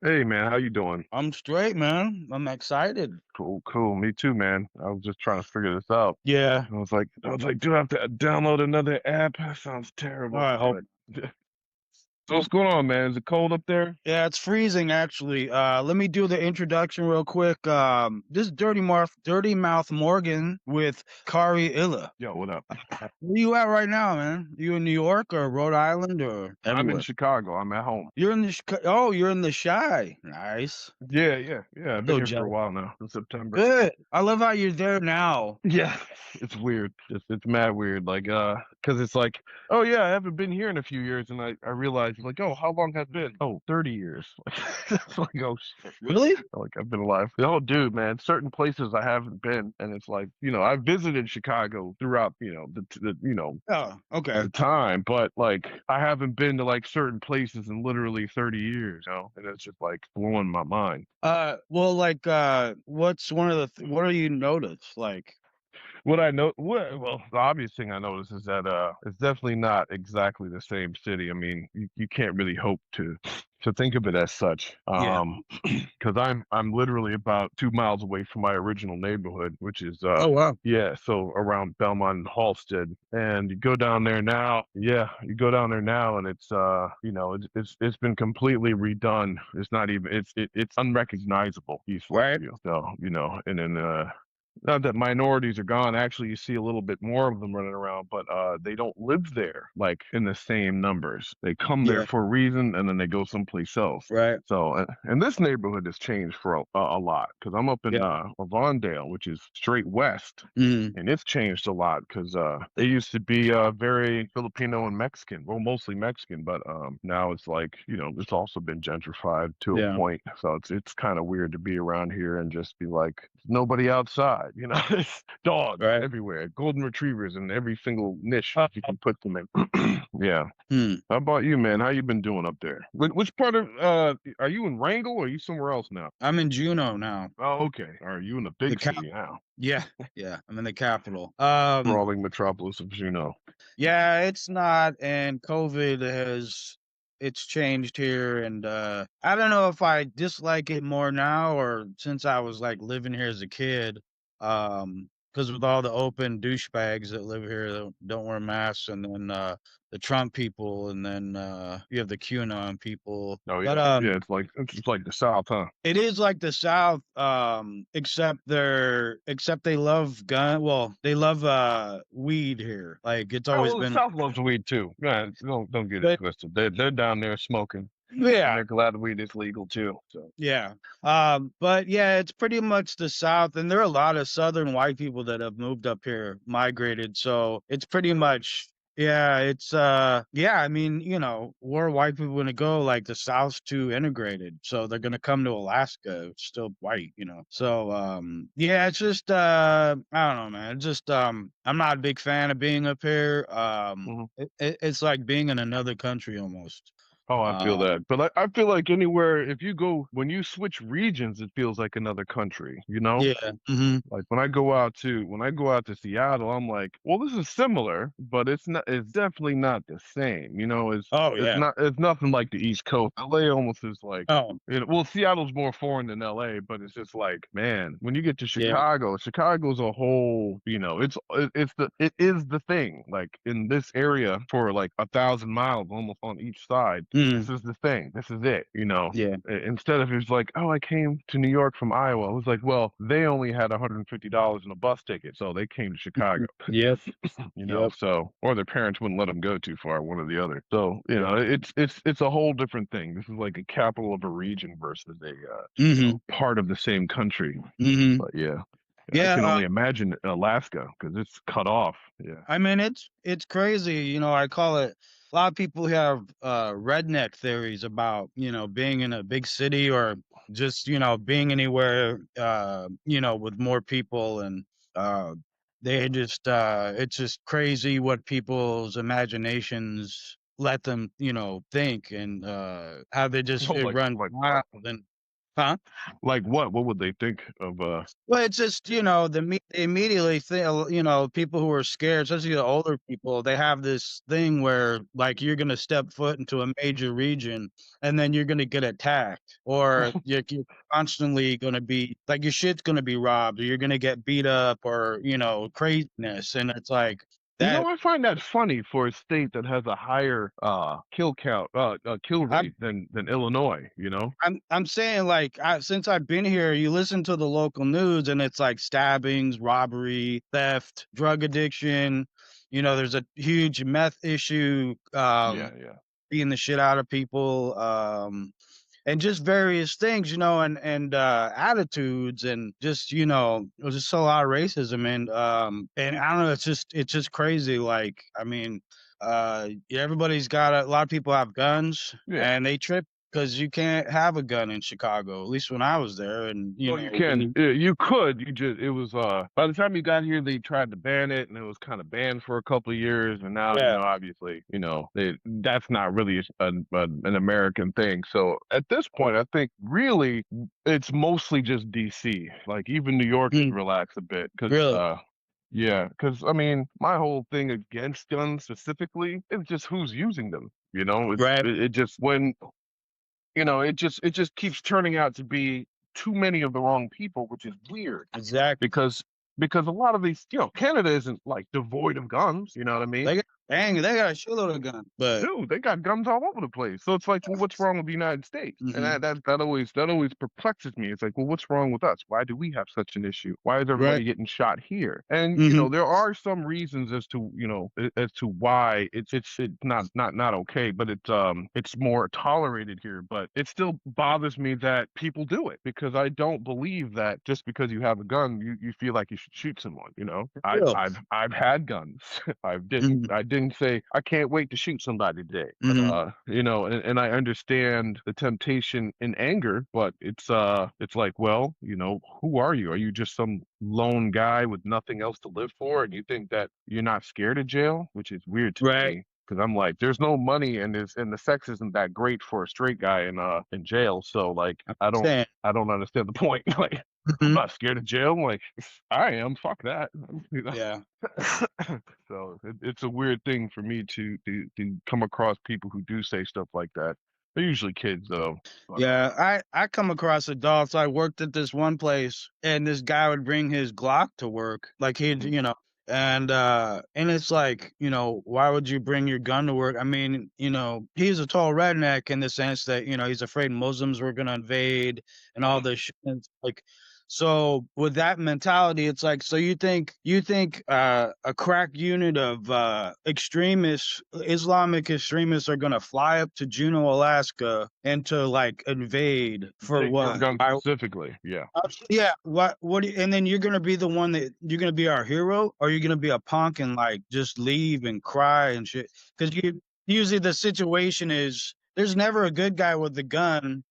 Hey man, how you doing? I'm straight, man. I'm excited. Cool, cool. Me too, man. I was just trying to figure this out. Yeah. I was like, do I have to download another app? That sounds terrible. I hope. But so what's going on, man? Is it cold up there? Yeah, it's freezing actually. Let me do the introduction real quick. This is Dirty Mouth Morgan with Kari Illa. Yo, what up? Where you at right now, man? You in New York or Rhode Island or I'm in everywhere? Chicago. I'm at home. You're in the oh, you're in the Shy. Nice. Yeah. I've been So here for a jealous. while now, in September. Good. I love how you're there now. Yeah, it's weird. It's mad weird. Because it's like, oh yeah, I haven't been here in a few years, and I realized like, oh, how long has it been? Oh, 30 years. It's like, oh shit. Really? Like I've been alive. Oh, dude, man, certain places I haven't been, and it's like, I visited Chicago throughout, Oh, okay. the time, but like I haven't been to like certain places in literally 30 years, and it's just like blowing my mind. Well, like, what's one of what do you notice? Like, What I know, well, the obvious thing I notice is that it's definitely not exactly the same city. I mean, you can't really hope to think of it as such. yeah. Because I'm literally about 2 miles away from my original neighborhood, which is Oh, wow. yeah, so around Belmont and Halsted, and you go down there now. Yeah, you go down there now, and it's been completely redone. It's not even it's unrecognizable, East Right. Westview. So and then not that minorities are gone. Actually, you see a little bit more of them running around, but they don't live there like in the same numbers. They come there Yeah. for a reason and then they go someplace else. Right. So, and this neighborhood has changed for a lot because I'm up in Yeah. Avondale, which is straight west, Mhm. and it's changed a lot because they used to be very Filipino and Mexican, well, mostly Mexican, but now it's like it's also been gentrified to a Yeah. point. So it's kind of weird to be around here and just be like nobody outside. It's dogs Right. everywhere, golden retrievers in every single niche Uh, you can put them in. Yeah. hmm. How about you, man? How you been doing up there? Which part of are you in Wrangell or are you somewhere else now? I'm in Juneau now. Oh, okay. Are you in a The big cap. city now? Yeah. Yeah. I'm in the capital. Sprawling metropolis of Juneau. Yeah, it's not, and COVID it's changed here, and I don't know if I dislike it more now or since I was like living here as a kid. Because with all the open douchebags that live here that don't wear masks, and then the Trump people, and then you have the QAnon people. Oh But yeah. It's like the South, huh? it is like the South, except they love well, they love weed here. Like it's Oh always well, the been, South loves weed too. Yeah, don't get it but twisted. They're down there smoking, and yeah, they're glad weed is legal too. So yeah. But yeah, it's pretty much the South, and there are a lot of Southern white people that have moved up here, migrated. So it's pretty much, yeah, it's yeah, I mean, where are white people gonna go? Like the South's too integrated. So they're gonna come to Alaska. It's still white. So yeah, it's just I don't know, man. It's just I'm not a big fan of being up here. mhm. It's like being in another country almost. Oh, I feel Um that. But I feel like anywhere if you go when you switch regions, it feels like another country. yeah. Hmm. Like when I go out to Seattle, I'm like, well, this is similar, but it's not. It's definitely not the same. It's Oh it's yeah. not. It's nothing like the East Coast. LA almost is like. Oh, Well, Seattle's more foreign than LA, but it's just like, man, when you get to yeah. Chicago's a whole, it is the thing. Like in this area for like 1,000 miles almost on each side, this Mhm. is the thing. This is it. Yeah. Instead of it's like, oh, I came to New York from Iowa. It was like, well, they only had $150 in a bus ticket, so they came to Chicago. Mhm. Yep. Yep. Or their parents wouldn't let them go too far, one or the other. So it's a whole different thing. This is like a capital of a region versus a Mhm. part of the same country. Mhm. But yeah, I Yeah, can only imagine Alaska because it's cut off. Yeah. I mean, it's crazy, I call it, a lot of people have redneck theories about, being in a big city or just, being anywhere with more people, and uh they just it's just crazy what people's imaginations let them, think, and how they just Oh, it like runs like what? wild. Huh? Like what? What would they think of? Well, it's just, they immediately think, people who are scared, especially the older people, they have this thing where, like, you're gonna step foot into a major region, and then you're gonna get attacked, or you're constantly gonna be like, your shit's gonna be robbed, or you're gonna get beat up, or, craziness, and it's like, You know, that I find that funny for a state that has a higher kill I'm rate than Illinois. You know? I'm saying, like, since I've been here, you listen to the local news, and it's like stabbings, robbery, theft, drug addiction. There's a huge meth issue, Yeah, yeah. beating the shit out of people, and just various things, and attitudes, and just, there's just a lot of racism, and I don't know, it's just crazy. Like, I mean, everybody's got a lot of people have guns, Yeah. and they trip because you can't have a gun in Chicago. At least when I was there, and Well, you when can. you, You could. You just. It was. By the time you got here, they tried to ban it, and it was kind of banned for a couple of years. And now, yeah, obviously, that's not really an American thing. So at this point, I think really it's mostly just DC. Like even New York should mm, relax a bit, because really, yeah, because I mean, my whole thing against guns specifically is just who's using them. right, It just when it just keeps turning out to be too many of the wrong people, which is weird exactly. because a lot of these, Canada isn't like devoid of guns, you know what I mean? They got a shitload of guns, but Dude, they got guns all over the place. So it's like, well, what's wrong with the United States? And hmm that always perplexes me. It's like, well, what's wrong with us? Why do we have such an issue? Why is everybody right, getting shot here? And hmm there are some reasons as to as to why it's not okay, but it's more tolerated here. But it still bothers me that people do it, because I don't believe that just because you have a gun, you feel like you should shoot someone. I've real, I've had guns. I didn't say I can't wait to shoot somebody today. But hmm and I understand the temptation in anger, but it's like, well, who are you? Are you just some lone guy with nothing else to live for, and you think that you're not scared of jail? Which is weird to right. me. Because I'm like, there's no money, and the sex isn't that great for a straight guy in jail. So like, I'm I don't saying, I don't understand the point. Like, I'm mhm, not scared of jail. I'm like, I am. Fuck that. You know? yeah. So it's a weird thing for me to come across people who do say stuff like that. They're usually kids though. But Yeah, I come across adults. I worked at this one place, and this guy would bring his Glock to work. Like, he'd, mhm. and it's like, why would you bring your gun to work? I mean, he's a tall redneck in the sense that, he's afraid Muslims were gonna invade and all this shit. And it's like, so with that mentality, it's like, so you think a crack unit of extremists, Islamic extremists, are gonna fly up to Juneau, Alaska, and to, like, invade for Take your what? gun specifically. Yeah. Yeah, and then you're gonna be the one that you're gonna be our hero, or you're gonna be a punk and, like, just leave and cry and shit? Because usually the situation is there's never a good guy with the gun.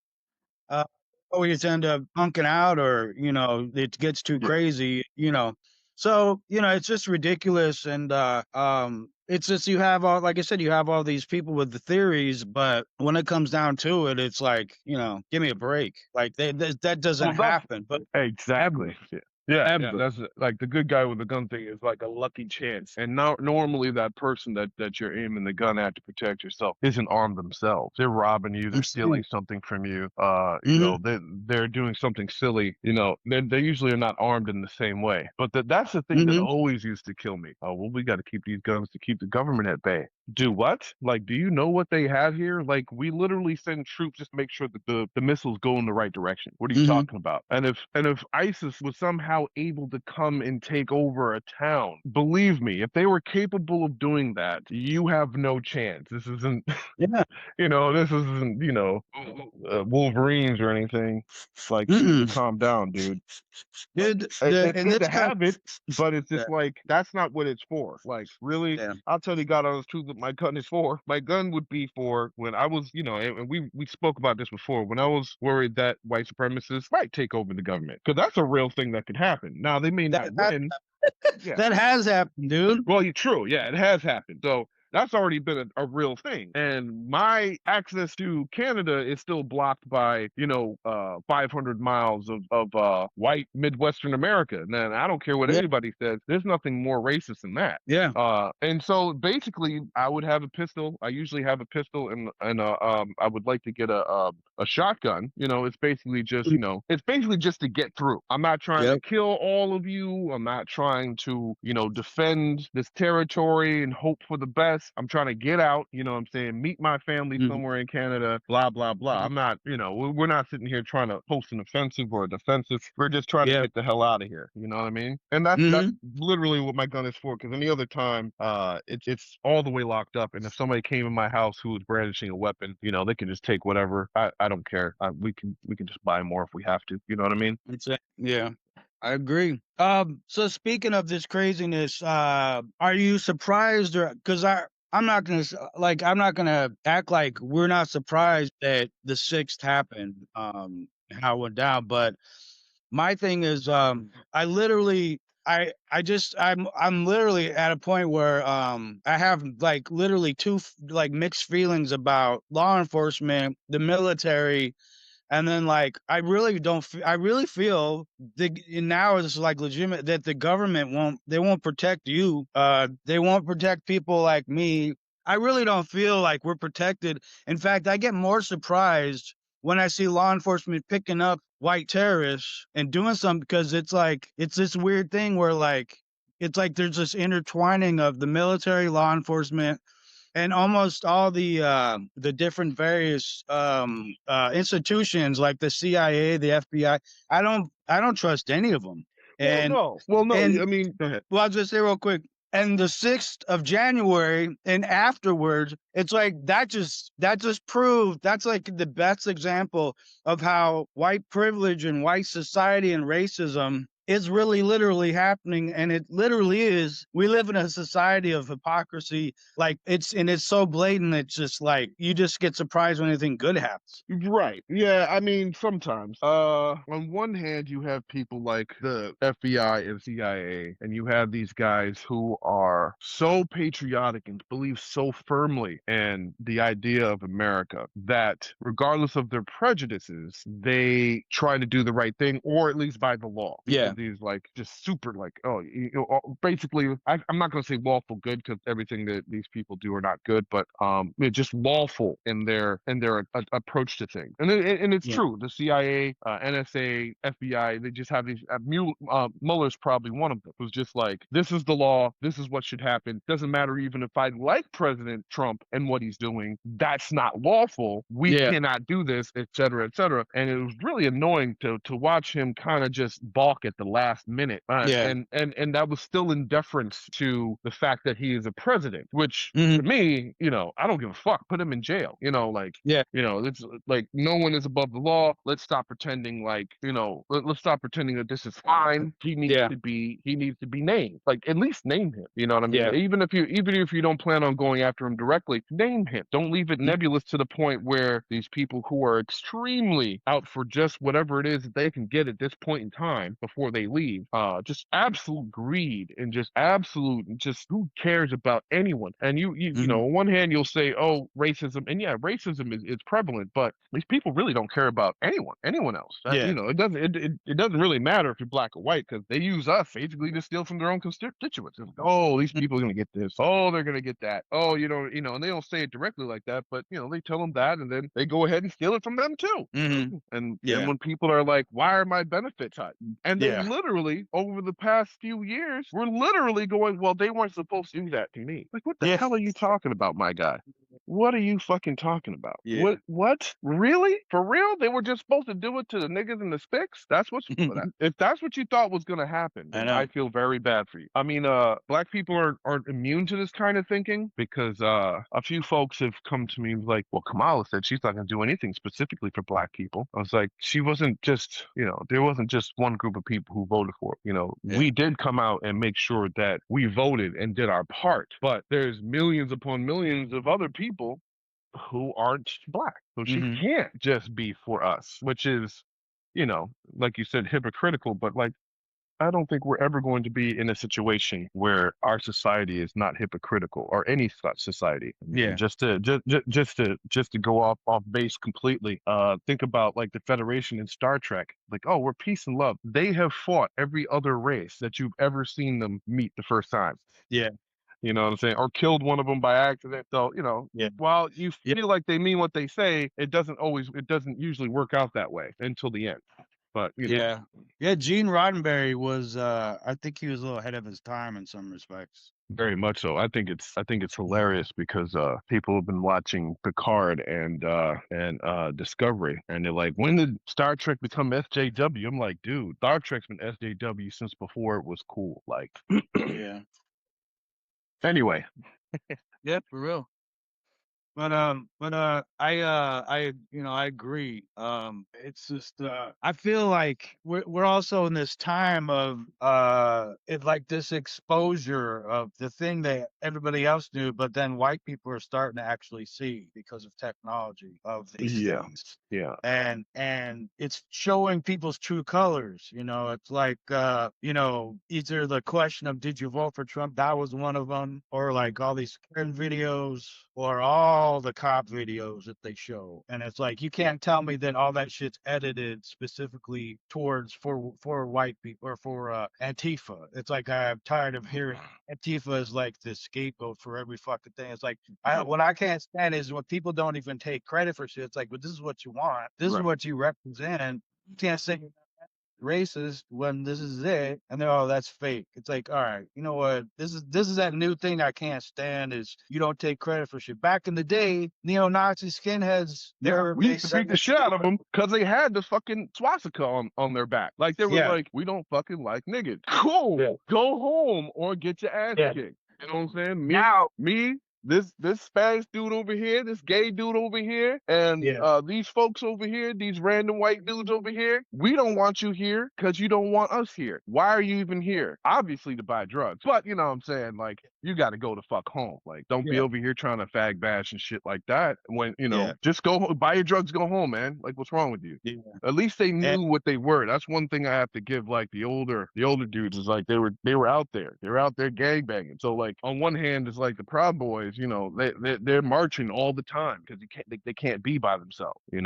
uh, or you end up punking out, or, it gets too Yeah. crazy. So, it's just ridiculous, and, it's just, you have all like I said, you have all these people with the theories, but when it comes down to it, it's like, give me a break. Like, that doesn't Well, that's happen, but ever, exactly. Yeah. Yeah, ever. that's like the good guy with the gun thing is like a lucky chance. And now normally that person that you're aiming the gun at to protect yourself isn't armed themselves. They're robbing you, they're I'm stealing saying. something from you. Mhm, They're doing something silly. They usually are not armed in the same way. But that's the thing that mhm, always used to kill me. Oh, well, we got to keep these guns to keep the government at bay. Do what? Like, do you know what they have here? Like, we literally send troops just to make sure that the missiles go in the right direction. What are you mhm, talking about? And if ISIS was somehow able to come and take over a town, believe me, if they were capable of doing that, you have no chance. This isn't, yeah, this isn't, Wolverines or anything. Like, you need to mm-mm. calm down, dude. Like, Dude, it's in good this to country, have it, but it's yeah, just like that's not what it's for. Like, really, yeah, I'll tell you God honest truth what my gun is for. My gun would be for when I was, and we spoke about this before, when I was worried that white supremacists might take over the government. Because that's a real thing that could happen. Now they may that not has win. Yeah. that has happened, dude. Well, true. Yeah, it has happened. So that's already been a real thing. And my access to Canada is still blocked by, 500 miles of white Midwestern America. And then I don't care what Yeah, anybody says. There's nothing more racist than that. yeah, And so basically, I would have a pistol. I usually have a pistol, and I would like to get a shotgun. It's basically just, it's basically just to get through. I'm not trying to yep, kill all of you. I'm not trying to, defend this territory and hope for the best. I'm trying to get out. You know what I'm saying? Meet my family mhm, somewhere in Canada. Blah blah blah. mhm, I'm not, we're not sitting here trying to post an offensive or a defensive. We're just trying to yeah, get the hell out of here. You know what I mean? And that's mhm, literally what my gun is for. Because any other time, it's all the way locked up. And if somebody came in my house who was brandishing a weapon, they can just take whatever. I don't care. We can just buy more if we have to. You know what I mean? it's yeah, I agree. So speaking of this craziness, are you surprised or because I'm not gonna I'm not gonna act like we're not surprised that the sixth happened, how it went down, but my thing is, I literally, I'm literally at a point where, I have like literally two like mixed feelings about law enforcement, the military, and then like I really feel now it's like legitimate that the government won't protect you. They won't protect people like me. I really don't feel like we're protected. In fact, I get more surprised when I see law enforcement picking up white terrorists and doing something because it's this weird thing where it's like there's this intertwining of the military, law enforcement, and almost all the different various institutions like the CIA, the FBI. I don't trust any of them. Well, And no. Well, no. and I mean, go ahead. well, I'll just say real quick. And the 6th of January and afterwards, it's like that just proved that's like the best example of how white privilege and white society and racism is really literally happening. And it literally is. We live in a society of hypocrisy. It's so blatant. It's just like you just get surprised when anything good happens. Right. Yeah, I mean, sometimes. On one hand, you have people like the FBI and CIA, and you have these guys who are so patriotic and believe so firmly in the idea of America that regardless of their prejudices, they try to do the right thing, or at least by the law. Yeah. These like just super like, oh, basically, I'm not going to say lawful good because everything that these people do are not good, but they're just lawful in their approach to things. And it's Yeah. true. The CIA, NSA, FBI, they just have these. Mueller's probably one of them, who's just like, this is the law. This is what should happen. Doesn't matter even if I like President Trump and what he's doing. That's not lawful. We Yeah. cannot do this, et cetera, et cetera. And it was really annoying to watch him kind of just balk at the last minute. Yeah. And that was still in deference to the fact that he is a president, which Hmm. to me, I don't give a fuck. Put him in jail. Yeah. It's like no one is above the law. Let's stop pretending let's stop pretending that this is fine. Yeah. He needs to be named. Like at least name him. You know what I mean? Yeah. Even if you don't plan on going after him directly, name him. Don't leave it Mhm. nebulous to the point where these people who are extremely out for just whatever it is that they can get at this point in time before they leave, just absolute greed and just who cares about anyone? And Mhm. on one hand you'll say, oh, racism, and yeah, racism is prevalent, but these people really don't care about anyone else. Yeah. It doesn't really matter if you're black or white because they use us basically to steal from their own constituents. It's like, oh, these people are gonna get this. Oh, they're gonna get that. Oh, and they don't say it directly like that, but they tell them that, and then they go ahead and steal it from them too. Mhm. And then Yeah. when people are like, why are my benefits high? And they Yeah. literally, over the past few years, were literally going, well, they weren't supposed to do that to me. Like, what the Yeah. hell are you talking about, my guy? What are you fucking talking about? Yeah. What? Really? For real? They were just supposed to do it to the niggas and the sticks? If that's what you thought was gonna happen, I then know. I feel very bad for you. I mean, black people aren't immune to this kind of thinking because a few folks have come to me like, well, Kamala said she's not gonna do anything specifically for black people. I was like, she wasn't just, there wasn't just one group of people who voted for it. Yeah. We did come out and make sure that we voted and did our part, but there's millions upon millions of other people who aren't black. So she Mhm. can't just be for us, which is, like you said, hypocritical, but like I don't think we're ever going to be in a situation where our society is not hypocritical, or any society. I mean, Yeah. just to go off base completely. Think about like the Federation in Star Trek. Like, oh, we're peace and love. They have fought every other race that you've ever seen them meet the first time. Yeah. You know what I'm saying? Or killed one of them by accident. So, Yeah. while you Yeah. feel like they mean what they say, it doesn't usually work out that way until the end. But, Yeah. Yeah. Gene Roddenberry was, I think he was a little ahead of his time in some respects. very much so. I think it's Yeah. hilarious because people have been watching Picard and Discovery, and they're like, when did Star Trek become SJW? I'm like, dude, Star Trek's been SJW since before it was cool. Like, Yeah. anyway, Yeah, for real. I agree. It's just, I feel like we're also in this time of, it like this exposure of the thing that everybody else knew, but then white people are starting to actually see because of technology of these yeah, things. yeah, And it's showing people's true colors. It's like, either the question of did you vote for Trump? That was one of them, or like all these Karen videos, or all the cop videos that they show. And it's like you can't tell me that all that shit's edited specifically towards for white people or for Antifa. It's like I'm tired of hearing Antifa is like the scapegoat for every fucking thing. It's like what I can't stand is when people don't even take credit for shit. It's like, but this is what you want. This is right. what you represent. You can't say you're racist when this is it, and they're, oh, that's fake. It's like, all right, you know what? This is that new thing I can't stand is you don't take credit for shit. Back in the day, neo-Nazi skinheads, Yeah, we they used to beat said the that shit shit. out of them because they had the fucking swastika on their back. Like they were Yeah, like, we don't fucking like niggas. Cool, yeah, go home or get your ass yeah. kicked. You know what I'm saying? Now, This Spanish dude over here, this gay dude over here, and yeah, these folks over here, these random white dudes over here. We don't want you here because you don't want us here. Why are you even here? Obviously to buy drugs, but you know what I'm saying? Like you got to go the fuck home. Like don't be yeah, over here trying to fag bash and shit like that. When yeah, just buy your drugs, go home, man. Like what's wrong with you? yeah. At least they And knew what they were. That's one thing I have to give like the older dudes is like they were out there. They were out there gangbanging. So like on one hand it's like the Proud Boys, they're marching all the time because they can't be by themselves. They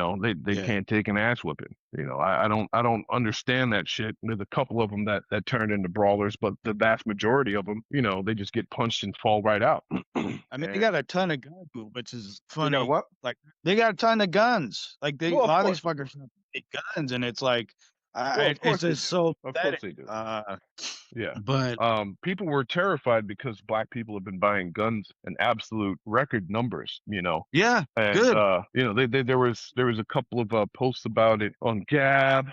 yeah. can't take an ass whipping. I don't understand that shit. There's a couple of them that turn into brawlers, but the vast majority of them, they just get punched and fall right out. I mean, they And got a ton of guns, which is they got funny. what? Like they got a ton of guns. Like a Well, of lot of these course. fuckers have big guns, and it's like, Well, of it's course they just do. so Of course pathetic. they do. Uh, Yeah. but People were terrified because black people have been buying guns in absolute record numbers, yeah, and good. there was a couple of posts about it on Gab,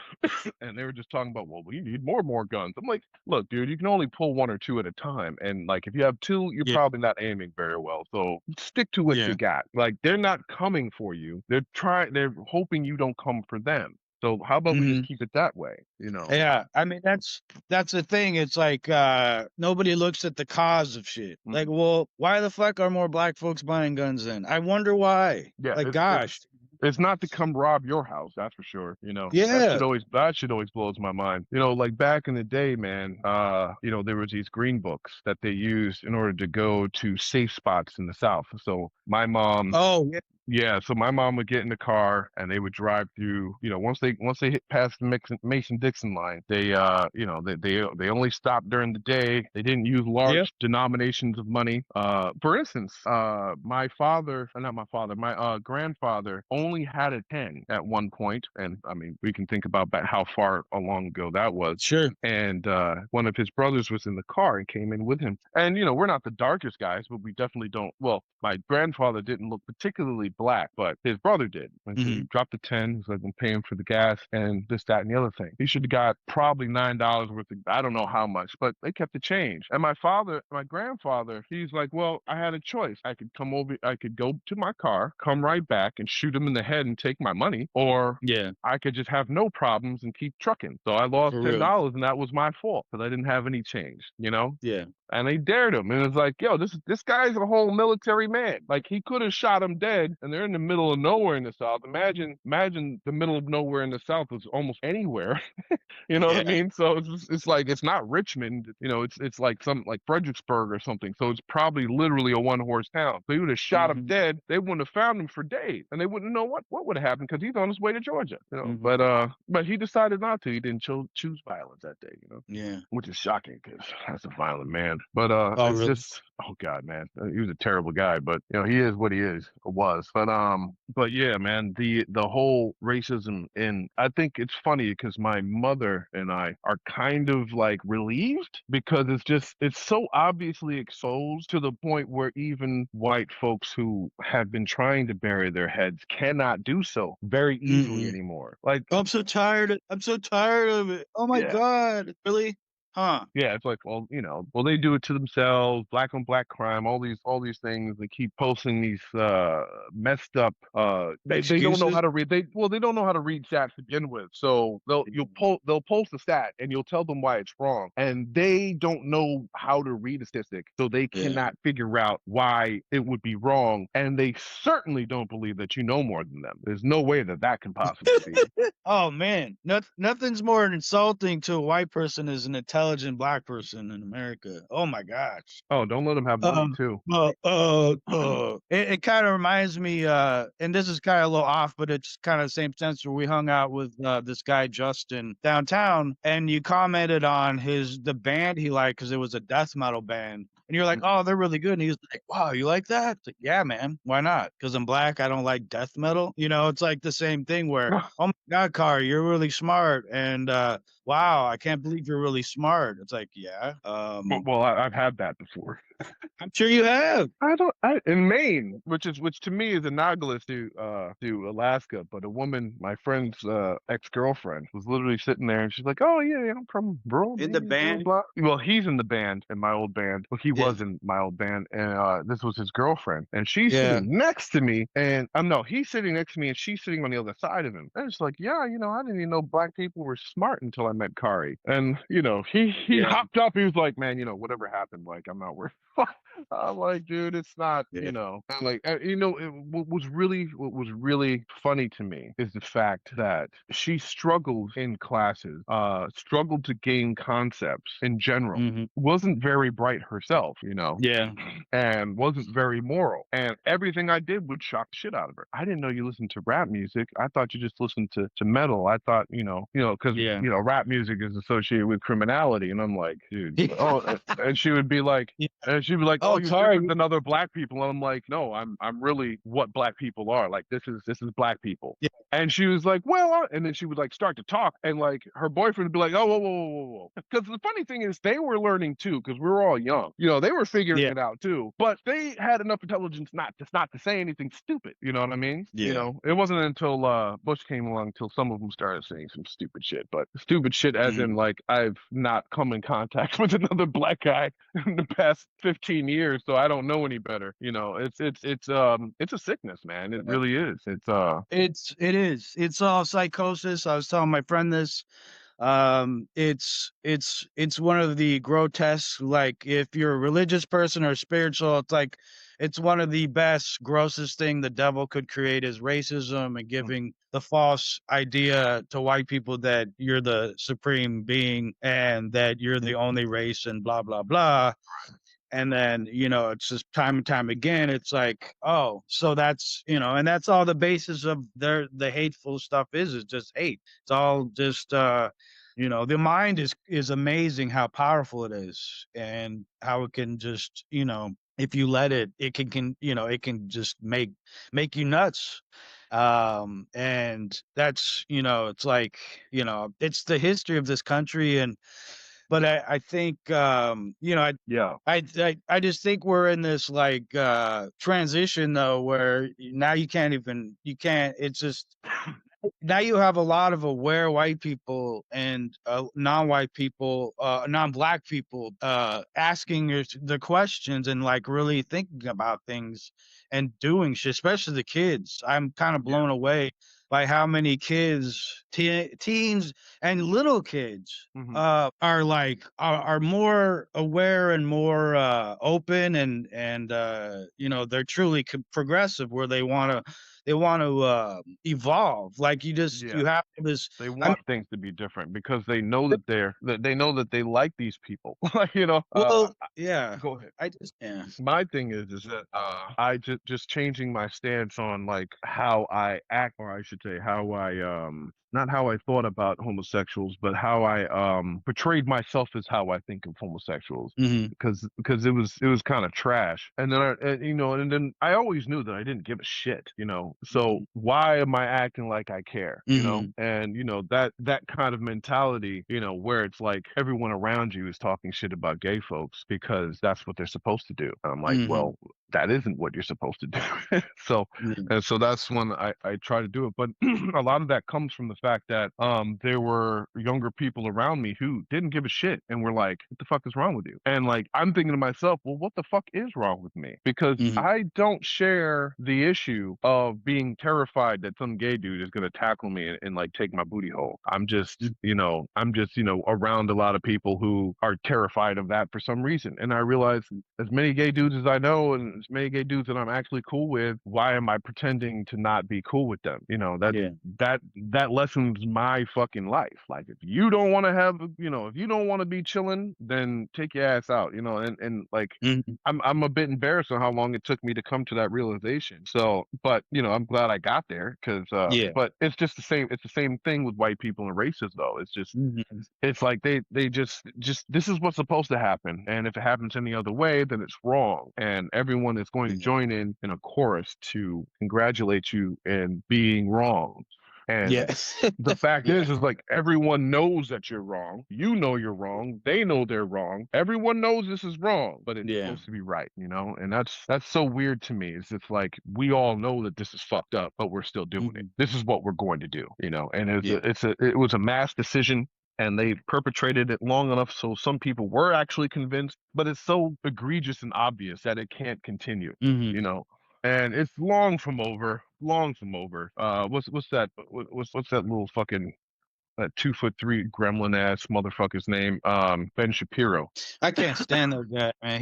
and they were just talking about, well, we need more guns. I'm like, look, dude, you can only pull one or two at a time, and like if you have two, you're Yeah, probably not aiming very well. So stick to what you yeah. got. Like they're not coming for you. They're hoping you don't come for them. So how about we just Hmm. keep it that way, Yeah, I mean that's the thing. It's like nobody looks at the cause of shit. Like, Mhm. well, why the fuck are more black folks buying guns then? I wonder why. Yeah, Like, gosh. it's not to come rob your house, that's for sure. That Yeah. should always blows my mind. Like back in the day, man, there was these green books that they used in order to go to safe spots in the South. So my mom Oh, yeah. yeah, so my mom would get in the car and they would drive through, once they hit past the Mason-Dixon line, they only stopped during the day. They didn't use Yeah. large denominations of money. For instance, my father, not my father, my grandfather only had a 10 at one point, and I mean, we can think about how far along ago that was. Sure. And one of his brothers was in the car and came in with him. And we're not the darkest guys, but we definitely don't. Well, my grandfather didn't look particularly black, but his brother did. And so he Hmm. dropped the 10. He's like, I'm paying for the gas and this, that, and the other thing. He should have got probably $9 worth of, I don't know how much, but they kept the change. And my grandfather, he's like, well, I had a choice. I could go to my car, come right back and shoot him in the head and take my money, or Yeah, I could just have no problems and keep trucking. So I lost for real. $10 and that was my fault because I didn't have any change. Yeah. And they dared him, and it's like, yo, this guy's a whole military man. Like he could have shot him dead, and they're in the middle of nowhere in the South. Imagine the middle of nowhere in the South was almost anywhere. You know what I Yeah. mean? So it's like it's not Richmond, it's like some like Fredericksburg or something. So it's probably literally a one horse town. So he would have shot him Hmm. dead. They wouldn't have found him for days, and they wouldn't know what would have happened because he's on his way to Georgia. Hmm. But he decided not to. He didn't choose violence that day. Yeah. Which is shocking because that's a violent man. But Oh, it's really? just, oh God, man, he was a terrible guy. But he is what he is, or was. But yeah, man, the whole racism, and I think it's funny because my mother and I are kind of like relieved because it's so obviously exposed to the point where even white folks who have been trying to bury their heads cannot do so very easily Mm-mm. anymore. Like, I'm so tired. I'm so tired of it. Oh my yeah. God. Really? Huh. Yeah, it's like, well, they do it to themselves, black on black crime, all these things. They keep posting these messed up they don't know Excuses? how to read. They don't know how to read stats to begin with. So they'll post a stat and you'll tell them why it's wrong. And they don't know how to read a statistic, so they Yeah. cannot figure out why it would be wrong. And they certainly don't believe that you know more than them. There's no way that that can possibly be. Oh man, nothing's more insulting to a white person as an intelligent black person in America. Oh my gosh. Oh, don't let them have money too. It kind of reminds me, and this is kind of a little off, but it's kind of the same sense where we hung out with this guy Justin downtown, and you commented on the band he liked because it was a death metal band, and you're like, "Oh, they're really good." And he was like, "Wow, you like that?" It's like, "Yeah, man. Why not? Because I'm black. I don't like death metal." It's like the same thing where, "Oh my God, Car, you're really smart," and wow, I can't believe you're really smart. It's like, yeah, Well, I've had that before. I'm sure you have. I don't I in Maine, which to me is analogous to Alaska, but a woman, my friend's ex-girlfriend, was literally sitting there and she's like, "Oh yeah, I'm from rural In the Maine, blah band. blah." Well, he's in the band in my old band. Well, he Yeah. was in my old band, and this was his girlfriend, and she's Yeah. sitting next to me, and no, he's sitting next to me, and she's sitting on the other side of him. And it's like, yeah, I didn't even know black people were smart until I met Kari, and he Yeah. hopped up. He was like, "Man, whatever happened, like I'm not worth." I'm like, dude, it's not, Yeah. and like, what was really funny to me is the fact that she struggled in classes, struggled to gain concepts in general, Mhm. wasn't very bright herself, Yeah. and wasn't very moral. And everything I did would shock the shit out of her. I didn't know you listened to rap music. I thought you just listened to metal. I thought, because Yeah. rap music is associated with criminality. And I'm like, dude, oh, and she would be like, Yeah. "Oh, Oh, you're Kari. different than other black people." And I'm like, "No, I'm really what black people are. Like this is black people." Yeah. And she was like, "Well," and then she would like start to talk, and like her boyfriend would be like, "Oh, whoa, whoa, whoa, whoa, whoa." Because the funny thing is, they were learning too, because we were all young. They were figuring Yeah. it out too, but they had enough intelligence not to say anything stupid. You know what I mean? Yeah. It wasn't until Bush came along until some of them started saying some stupid shit, but stupid shit as in Mhm. like I've not come in contact with another black guy in the past 15 years, so I don't know any better. It's a sickness, man. It Yeah. really is. It is. It's all psychosis. I was telling my friend this. It's one of the grotesque, like if you're a religious person or spiritual, it's one of the best, grossest thing the devil could create is racism and giving the false idea to white people that you're the supreme being and that you're the only race and blah blah blah. And then, it's just time and time again, it's like, oh, so and that's all the basis of the hateful stuff is just hate. It's all just the mind is amazing how powerful it is and how it can just, if you let it, it can just make you nuts. And that's, it's like, it's the history of this country. And but I think, Yeah. I just think we're in this like transition though, where now you can't. It's just now you have a lot of aware white people and non-white people, non-black people, asking the questions and like really thinking about things and doing shit, especially the kids. I'm kind of blown away by how many kids, teens and little kids, Hmm. are like are more aware and more open and you know, they're truly progressive where they want to evolve. Like Yeah. you have to just They I mean, want things to be different because they know that they know that they like these people. Like, well, yeah. go ahead. I just yeah. My thing is that I just changing my stance on like how I act, or I should say how I not how I thought about homosexuals, but how I portrayed myself as how I think of homosexuals. Mhm. Because it was kind of trash, and then and then I always knew that I didn't give a shit, so Mhm. why am I acting like I care, Mhm. and that kind of mentality, where it's like everyone around you is talking shit about gay folks because that's what they're supposed to do. And I'm like, Mhm. well, that isn't what you're supposed to do. so Mhm. and so that's when I try to do it. But a lot of that comes from the fact that there were younger people around me who didn't give a shit and were like, what the fuck is wrong with you? And like I'm thinking to myself, well, what the fuck is wrong with me? Because Mhm. I don't share the issue of being terrified that some gay dude is gonna tackle me and like take my booty hole. I'm just around a lot of people who are terrified of that for some reason. And I realize as many gay dudes as I know and as many gay dudes that I'm actually cool with, why am I pretending to not be cool with them? Yeah. That lessens my fucking life. Like if you don't want to if you don't want to be chilling, then take your ass out, and like Mhm. I'm a bit embarrassed on how long it took me to come to that realization. So, but I'm glad I got there because Yeah. but it's the same thing with white people and races though. Mhm. It's like they just this is what's supposed to happen, and if it happens any other way, then it's wrong, and everyone is going to Yeah. join in a chorus to congratulate you in being wrong. And Yeah. the fact Yeah. is like everyone knows that you're wrong. You know you're wrong. They know they're wrong. Everyone knows this is wrong, but it's Yeah. supposed to be right, and that's so weird to me. It's like we all know that this is fucked up, but we're still doing it. Mhm. This is what we're going to do, and Yeah. it was a mass decision, and they perpetrated it long enough so some people were actually convinced, but it's so egregious and obvious that it can't continue, Mhm. you know. And it's long from over, long from over. What's that? What's that little fucking that 2'3" gremlin ass motherfucker's name? Ben Shapiro. I can't stand that guy, man.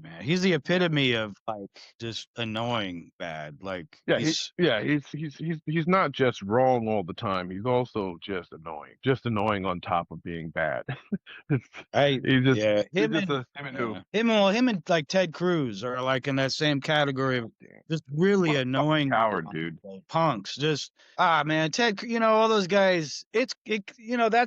Man, he's the epitome of, like, just annoying bad. Like, He's not just wrong all the time. He's also just annoying on top of being bad. It's, I yeah, he's just a him and who. him and, like, Ted Cruz are, like, in that same category of Damn. just really What a fucking annoying, coward, dude. punks. Just man, all those guys, that's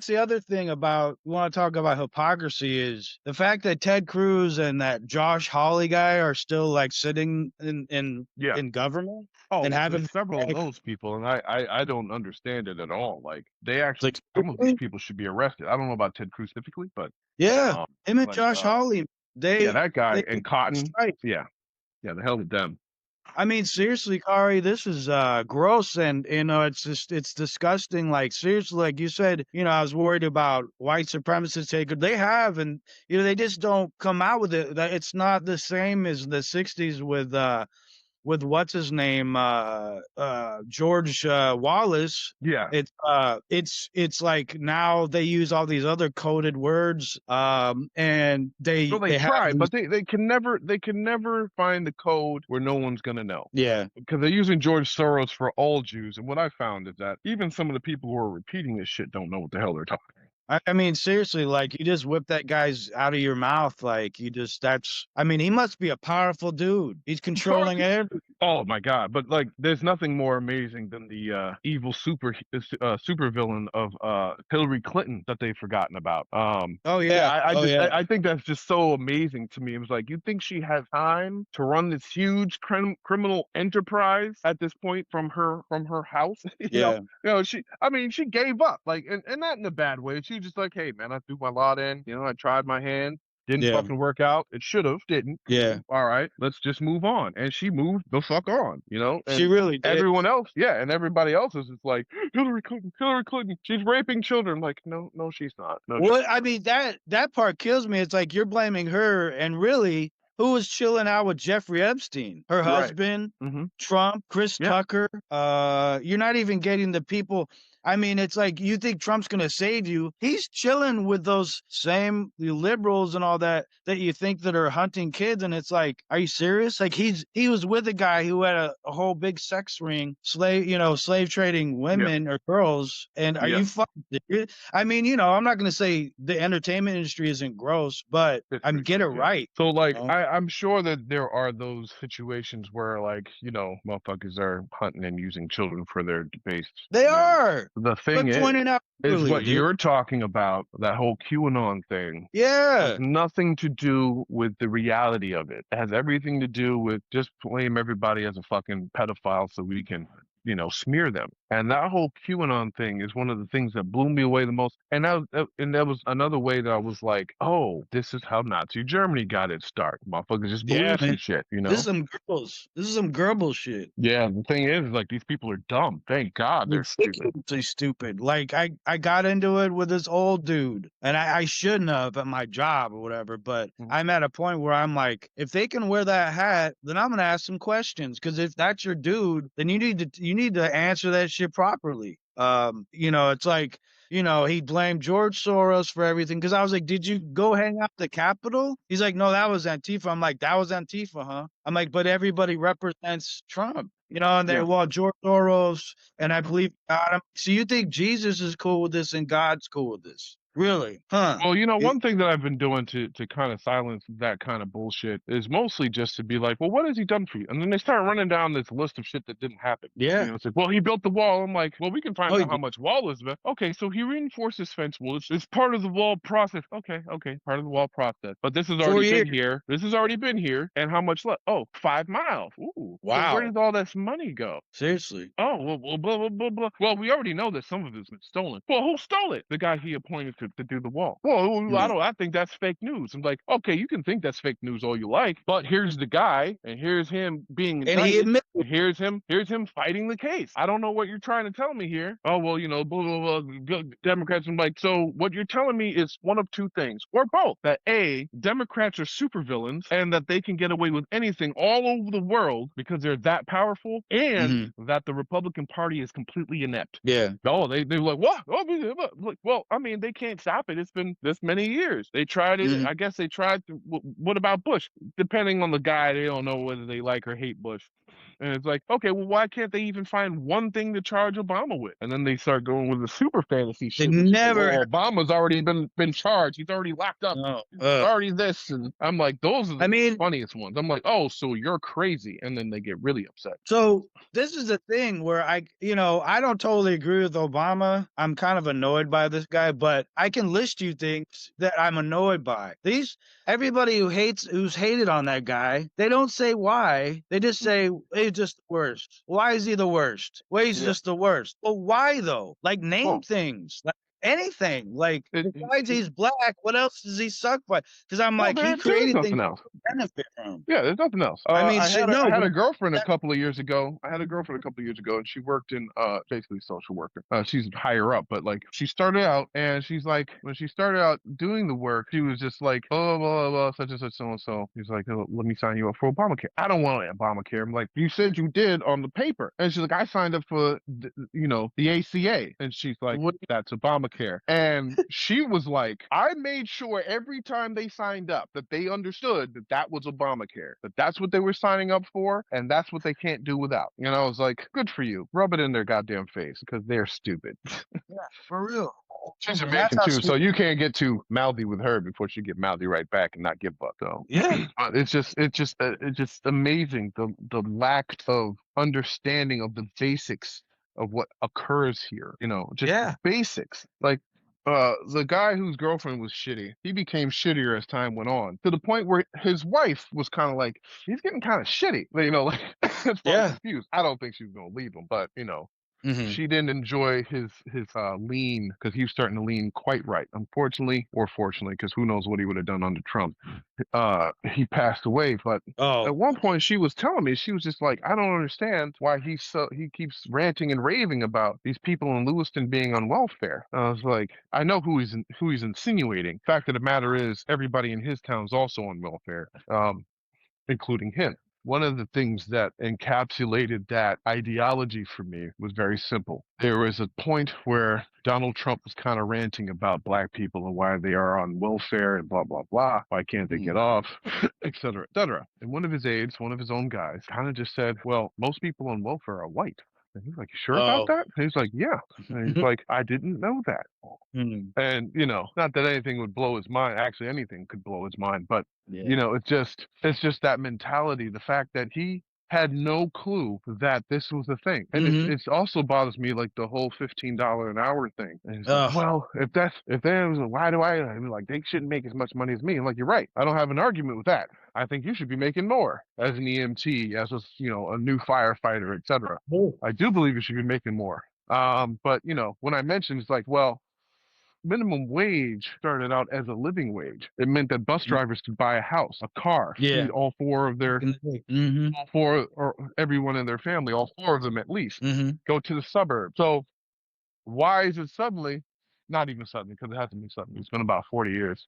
the other thing about you wanna talk about hypocrisy is the fact that Ted Cruz and that Josh Hawley guy are still, like, sitting Yeah. in government and Oh, there's having several of those people, and I don't understand it at all. Like they actually, like, some of these people should be arrested. I don't know about Ted Cruz specifically, but yeah, um, him and like Josh Hawley, yeah, that guy they and Cotton, strike. yeah, yeah, the hell with them. I mean, seriously, Kari, this is gross, and it's just it's disgusting. Like seriously, like you said, I was worried about white supremacists take they have, and they just don't come out with it. It's not the same as the '60s with what's his name, George Wallace. Yeah, It's like now they use all these other coded words, and well, they they have try, these, but they can never find the code where no one's gonna know yeah. because they're using George Soros for all Jews. And what I found is that even some of the people who are repeating this shit don't know what the hell they're talking. I mean, seriously, like you just whip that guy's out of your mouth, like you just that's I mean, he must be a powerful dude. He's controlling everything. Oh my God! But like, there's nothing more amazing than the evil super villain of Hillary Clinton that they've forgotten about. Oh Yeah, yeah. I Oh just yeah. I think that's just so amazing to me. It was like, you think she has time to run this huge criminal enterprise at this point from her house? Yeah. I mean, she gave up, like, and not in a bad way. She was just like, hey man, I threw my lot in. I tried my hand. Didn't Yeah. fucking work out. It should have, didn't. Yeah. Cool. All right, let's just move on. And she moved the fuck on, She and really did. everyone else, yeah, and everybody else is just like, Hillary Clinton, she's raping children. Like, no, no, she's not. No, she's What I mean, that part kills me. It's like you're blaming her, and really, who was chilling out with Jeffrey Epstein? Her Right. husband, Hmm. Trump, Chris Yeah. Tucker. You're not even getting the people. I mean, it's like you think Trump's gonna save you. He's chilling with those same liberals and all that you think that are hunting kids, and it's like, are you serious? Like he was with a guy who had a whole big sex ring, slave trading Yeah. women or girls. And are Yeah. you fucking serious? I mean, I'm not gonna say the entertainment industry isn't gross, but It's I'm pretty get it gross, yeah. right. So You like know? I'm sure that there are those situations where like, motherfuckers are hunting and using children for their debased They means. are. The thing But pointing out is clearly, what dude. you're talking about, that whole QAnon thing, has Yeah. nothing to do with the reality of it. It has everything to do with just blame everybody as a fucking pedophile so we can, smear them. And that whole QAnon thing is one of the things that blew me away the most. And that was another way that I was like, oh, this is how Nazi Germany got its start. Motherfuckers just Yeah, believe some man. shit, This is some girls. This is some girl bullshit. Yeah, the thing is, like, these people are dumb. Thank God they're stupid. Ridiculously stupid. Like I got into it with this old dude, and I shouldn't have at my job or whatever. But Mhm. I'm at a point where I'm like, if they can wear that hat, then I'm gonna ask some questions. Because if that's your dude, then you need to answer that shit properly. It's like, he blamed George Soros for everything. Because I was like, did you go hang out at the Capitol? He's like, no, that was Antifa. I'm like, that was Antifa, huh? I'm like, but everybody represents Trump. And Yeah. George Soros, and I believe God. So you think Jesus is cool with this and God's cool with this? Really? Huh? Well, It, one thing that I've been doing to kind of silence that kind of bullshit is mostly just to be like, well, what has he done for you? And then they start running down this list of shit that didn't happen. yeah. It's like, well, he built the wall. I'm like, well, we can Oh, find he out how did. much wall is built. Okay, so he reinforced his fence. Well, it's part of the wall process. Okay, part of the wall process. But this has already 4 years. been here. This has already been here. And how much left? Oh, 5 miles. Ooh. So where Wow. does all this money go? Seriously. Oh, well, blah, blah, blah, blah. Well, we already know that some of it's been stolen. Well, who stole it? The guy he appointed to do the wall. Well, Mm. I think that's fake news. I'm like, okay, you can think that's fake news all you like, but here's the guy, and here's him being And he indicted. admitted. Here's him fighting the case. I don't know what you're trying to tell me here. Oh, well, blah, blah, blah, Democrats. I'm like, so what you're telling me is one of two things, or both. That A, Democrats are supervillains, and that they can get away with anything all over the world because they're that powerful, and Hmm. that the Republican Party is completely inept. Yeah. Oh, they're like, what? Oh, like, well, I mean, they can't stop it. It's been this many years. They tried it. Hmm. I guess they tried to. What about Bush? Depending on the guy, they don't know whether they like or hate Bush. And it's like, okay, well, why can't they even find one thing to charge Obama with? And then they start going with the super fantasy They shit, which is like, never. oh, Obama's already been charged. He's already locked up. No. It's already this. And I'm like, those are I the mean, funniest ones. I'm like, oh, so you're crazy. And then they get really upset. so this is the thing where I don't totally agree with Obama. I'm kind of annoyed by this guy, but I can list you things that I'm annoyed by. Everybody who's hated on that guy, they don't say why. They just say he's just the worst. Why is he the worst? Well, he's Yeah. just the worst. Well, why though? Like name Well, things. Like anything. Like besides it, he's black, what else does he suck by? Because I'm well, like, he there is created things nothing else. to benefit from. Yeah, there's nothing else. I mean, I shit, had a no, I had a but girlfriend a that, couple of years ago. I had a girlfriend a couple of years ago, and she worked in basically social worker. She's higher up, but like she started out, and she's like when she started out doing the work, she was just like, oh, blah, blah, blah, such and such, so and so. He's like, oh, let me sign you up for Obamacare. I don't want Obamacare. I'm like, you said you did on the paper, and she's like, I signed up for the ACA, and she's like, what, that's Obamacare. And she was like, I made sure every time they signed up that they understood that that was Obamacare, that that's what they were signing up for, and that's what they can't do without. I was like, good for you. Rub it in their goddamn face because they're stupid. yeah, for real. She's And that's Jamaican how too, so stupid. you can't get too mouthy with her before she get mouthy right back and not give up. So, Yeah, but it's just amazing the lack of understanding of the basics of what occurs here. Just the yeah, basics. Like the guy whose girlfriend was shitty, he became shittier as time went on, to the point where his wife was kind of like, he's getting kind of shitty. Like that's why I'm yeah. confused. I don't think she's gonna leave him, but Hmm. she didn't enjoy his lean because he was starting to lean quite right. Unfortunately, or fortunately, because who knows what he would have done under Trump. He passed away. But Oh, at one point, she was telling me, she was just like, I don't understand why he keeps ranting and raving about these people in Lewiston being on welfare. I was like, I know who he's insinuating. Fact of the matter is, everybody in his town is also on welfare. including him. One of the things that encapsulated that ideology for me was very simple. There was a point where Donald Trump was kind of ranting about black people and why they are on welfare and blah, blah, blah. Why can't they get Mm. off, et cetera, et cetera. And one of his aides, one of his own guys, kind of just said, well, most people on welfare are white. And he's like, you sure about Oh. that? And he's like, yeah. And he's like, I didn't know that. Mm. And, not that anything would blow his mind. Actually, anything could blow his mind. But, Yeah. it's just that mentality. The fact that he had no clue that this was a thing. And Mhm. it's also bothers me like the whole $15 an hour thing. And he's like, Ugh. well, if there was, why do I mean, like, they shouldn't make as much money as me. I'm like, you're right. I don't have an argument with that. I think you should be making more as an EMT, as a new firefighter, etc. Oh. I do believe you should be making more. But when I mentioned, it's like, well, minimum wage started out as a living wage. It meant that bus Mm. drivers could buy a house, a car, Yeah. feed all four of Back their, in the day. Mhm. all four, or everyone in their family, all four of them at least, Mhm. go to the suburbs. So why is it suddenly, not even suddenly, because it hasn't been suddenly, it's been about 40 years.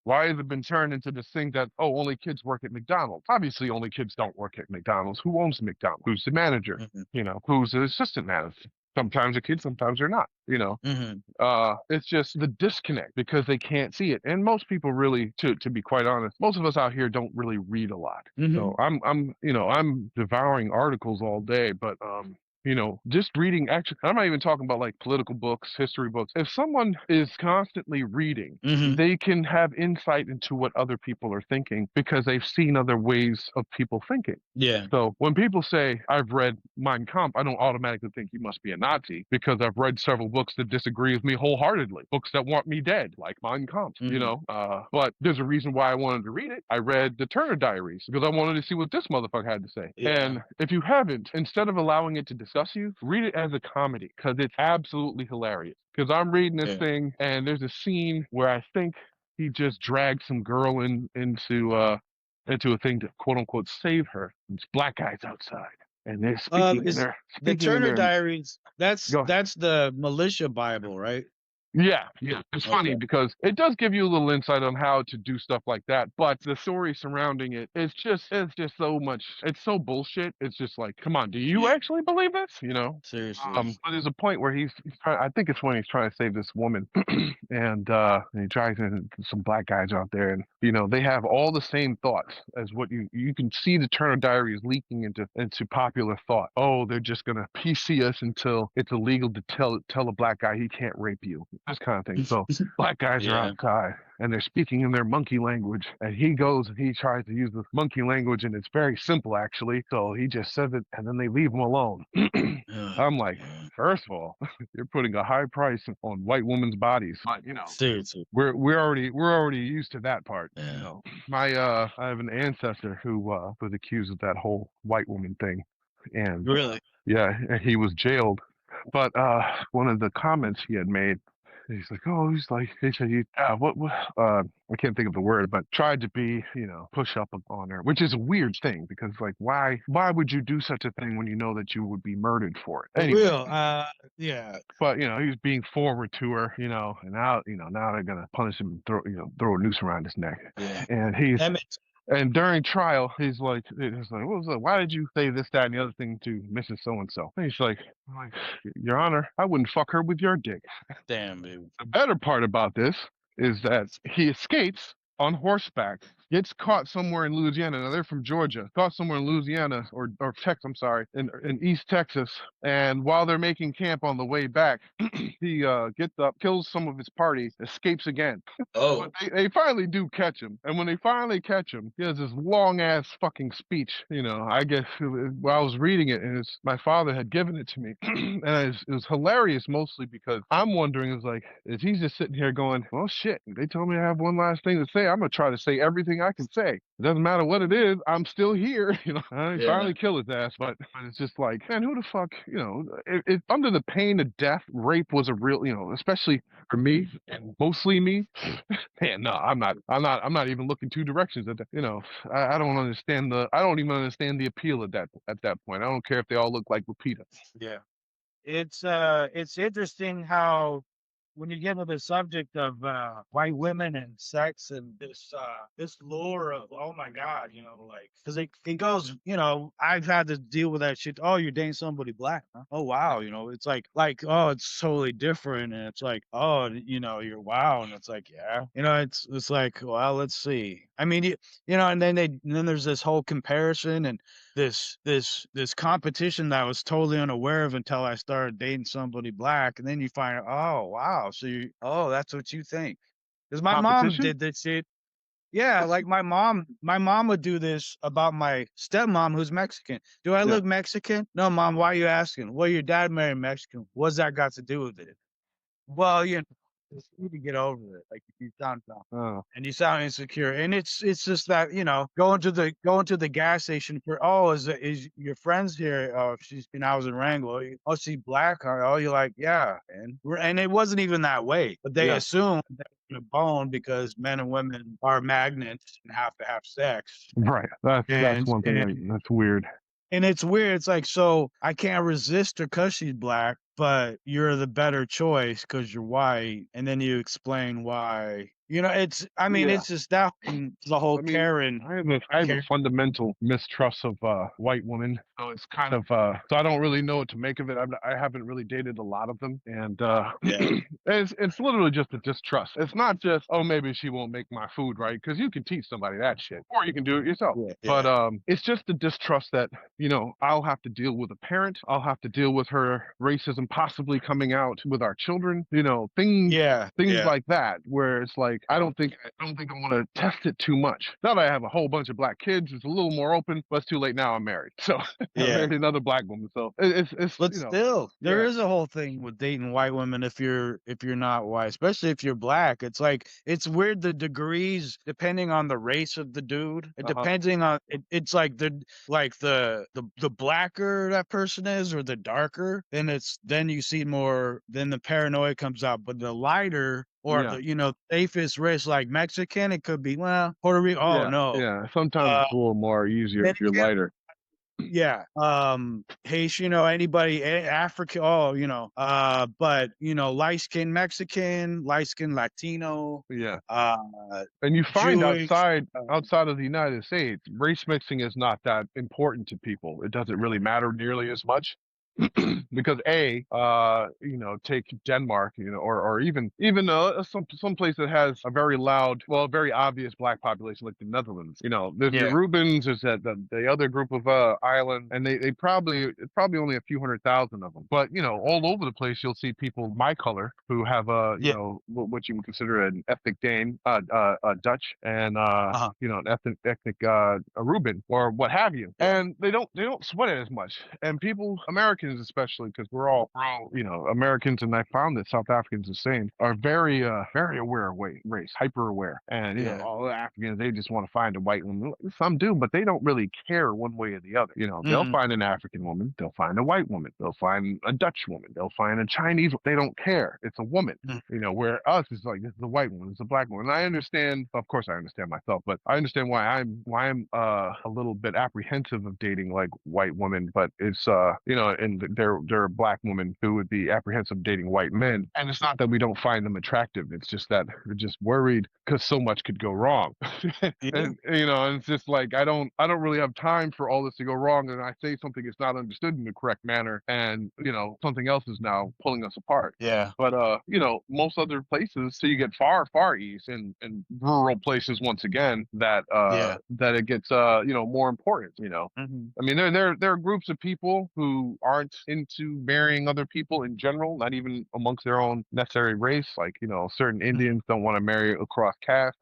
Why has it been turned into this thing that, oh, only kids work at McDonald's? Obviously, only kids don't work at McDonald's. Who owns McDonald's? Who's the manager? Mhm. Who's the assistant manager? Sometimes they're kids, sometimes they're not. Mhm. It's just the disconnect because they can't see it. And most people really, to be quite honest, most of us out here don't really read a lot. So Mhm. I'm devouring articles all day, but just reading, actually, I'm not even talking about like political books, history books. If someone is constantly reading, Mhm. they can have insight into what other people are thinking because they've seen other ways of people thinking. Yeah. So when people say I've read Mein Kampf, I don't automatically think you must be a Nazi because I've read several books that disagree with me wholeheartedly. Books that want me dead, like Mein Kampf. Mhm. But there's a reason why I wanted to read it. I read the Turner Diaries because I wanted to see what this motherfucker had to say. Yeah. And if you haven't, instead of allowing it to discuss you, read it as a comedy because it's absolutely hilarious. Because I'm reading this Yeah. thing and there's a scene where I think he just dragged some girl into a thing to quote unquote save her. There's black guys outside, and they're Is the speaking in Turner their Diaries, that's go. that's the militia Bible, right? Yeah, yeah. It's funny Okay. because it does give you a little insight on how to do stuff like that, but the story surrounding it is just so much. It's so bullshit. It's just like, come on, do you Yeah. actually believe this? Seriously. But there's a point where he's trying. I think it's when he's trying to save this woman, and he tries in some black guys out there, and they have all the same thoughts as what you can see the Turner Diary is leaking into popular thought. Oh, they're just gonna PC us until it's illegal to tell a black guy he can't rape you. This kind of thing. So black guys are Yeah. outside and they're speaking in their monkey language, and he goes and he tries to use the monkey language, and it's very simple actually. So he just says it, and then they leave him alone. Ugh, I'm like, yeah. first of all, you're putting a high price on white women's bodies. But Seriously. we're already used to that part. Yeah. My I have an ancestor who was accused of that whole white woman thing, and Really? yeah, he was jailed. But one of the comments he had made, he's like, oh, he said, what, I can't think of the word, but tried to be, push up on her, which is a weird thing because, like, why would you do such a thing when you know that you would be murdered for it? For Anyway, real. Yeah. but he was being forward to her, and now they're gonna punish him and throw a noose around his neck, Yeah. and and during trial, he's like, what was that? Why did you say this, that, and the other thing to Mrs. So and so? And he's like, Your Honor, I wouldn't fuck her with your dick. Damn, dude. The better part about this is that he escapes on horseback, gets caught somewhere in Louisiana. Now they're from Georgia, caught somewhere in Louisiana or Texas, I'm sorry, in East Texas. And while they're making camp on the way back, he gets up, kills some of his party, escapes again. But Oh. they finally do catch him. And when they finally catch him, he has this long ass fucking speech. I guess while I was reading it, and my father had given it to me. And it was hilarious mostly because I'm wondering, is he just sitting here going, well, shit, they told me I have one last thing to say. I'm going to try to say everything I can say. It doesn't matter what it is. I'm still here. I Yeah. finally kill his ass. But it's just like, man, who the fuck, under the pain of death, rape was a real, especially for me and mostly me. Man, no, I'm not even looking two directions at that. I don't understand I don't even understand the appeal at that point. I don't care if they all look like Lupita. Yeah. It's interesting how when you get into the subject of white women and sex and this lure of, oh my god, like, because it goes, I've had to deal with that shit. Oh, you're dating somebody black, huh? Oh wow, it's like, oh, it's totally different, and it's like, oh, you're wow, and it's like, yeah, it's like, well, let's see. I mean, and then there's this whole comparison and this competition that I was totally unaware of until I started dating somebody black, and then you find out, oh wow, oh, that's what you think. Because my mom Competition? did this shit. Yeah, like my mom would do this about my stepmom who's Mexican. Do I Yeah. look Mexican? No, mom, why are you asking? Well, your dad married Mexican. What's that got to do with it? Well, just need to get over it. Like if you sound dumb Oh, and you sound insecure, and it's just that going to the gas station for, oh, is your friends here? Oh, she's I was in Wrangell. Oh, she black? Huh? Oh, you're like, yeah, and it wasn't even that way, but they yeah. assume that you're a bone because men and women are magnets and have to have sex, Right. That's and one thing that's weird. it's weird. It's like, so I can't resist her because she's black, but you're the better choice because 'cause you're white, and then you explain why. I mean, Yeah. it's just that and the whole I mean, Karen. I have a Karen fundamental mistrust of white women, so it's kind of so I don't really know what to make of it. I haven't really dated a lot of them, and Yeah, it's literally just a distrust. It's not just, oh, maybe she won't make my food right, because you can teach somebody that shit, or you can do it yourself. yeah, But yeah, it's just the distrust that I'll have to deal with a parent. I'll have to deal with her racism possibly coming out with our children. yeah, Things yeah, like that, where it's like I don't think I want to test it too much. Now that I have a whole bunch of black kids, it's a little more open, but it's too late now. I'm married, so I yeah. married another black woman. So it's But still, there yeah, is a whole thing with dating white women if you're not white, especially if you're black. It's like it's weird the degrees depending on the race of the dude. It uh-huh, depending on it's like the blacker that person is or the darker, then you see more, then the paranoia comes out. But the lighter or yeah, the safest race like Mexican, it could be, well, Puerto Rico. Oh yeah, no. yeah. Sometimes Uh it's a little more easier if you're lighter. yeah, Haitian, anybody, Africa, oh, but light skinned Mexican, light skinned Latino, Yeah. uh, And you find Jewish. outside of the United States, race mixing is not that important to people. It doesn't really matter nearly as much. Because take Denmark, or even some place that has a very loud, well, very obvious black population like the Netherlands. There's the Yeah, Rubens, there's the other group of island, and they probably it's probably only a few 100,000 of them. But all over the place, you'll see people my color who have yeah, what you would consider an ethnic Dane, Dutch, and uh-huh, an ethnic a Reuben or what have you, yeah, and they don't sweat it as much. And people, Americans especially, because we're all Americans, and I found that South Africans the same, are very aware of race, hyper aware, and yeah, all the Africans, they just want to find a white woman. Some do, but they don't really care one way or the other. They'll mhm, find an African woman, they'll find a white woman, they'll find a Dutch woman, they'll find a Chinese. They don't care. It's a woman. mhm, Where us is like, this is a white woman, it's a black woman. And I understand, of course, I understand myself, but I understand why I'm a little bit apprehensive of dating like white women. But it's and they're a black woman who would be apprehensive of dating white men. And it's not that we don't find them attractive. It's just that we're just worried because so much could go wrong. yeah, And it's just like I don't really have time for all this to go wrong. And I say something is not understood in the correct manner, and something else is now pulling us apart. yeah, But most other places, so you get far, far east and rural places once again, yeah, that it gets more important. mhm, I mean, there are groups of people who aren't into marrying other people in general, not even amongst their own necessary race. Like, certain mhm, Indians don't want to marry across caste.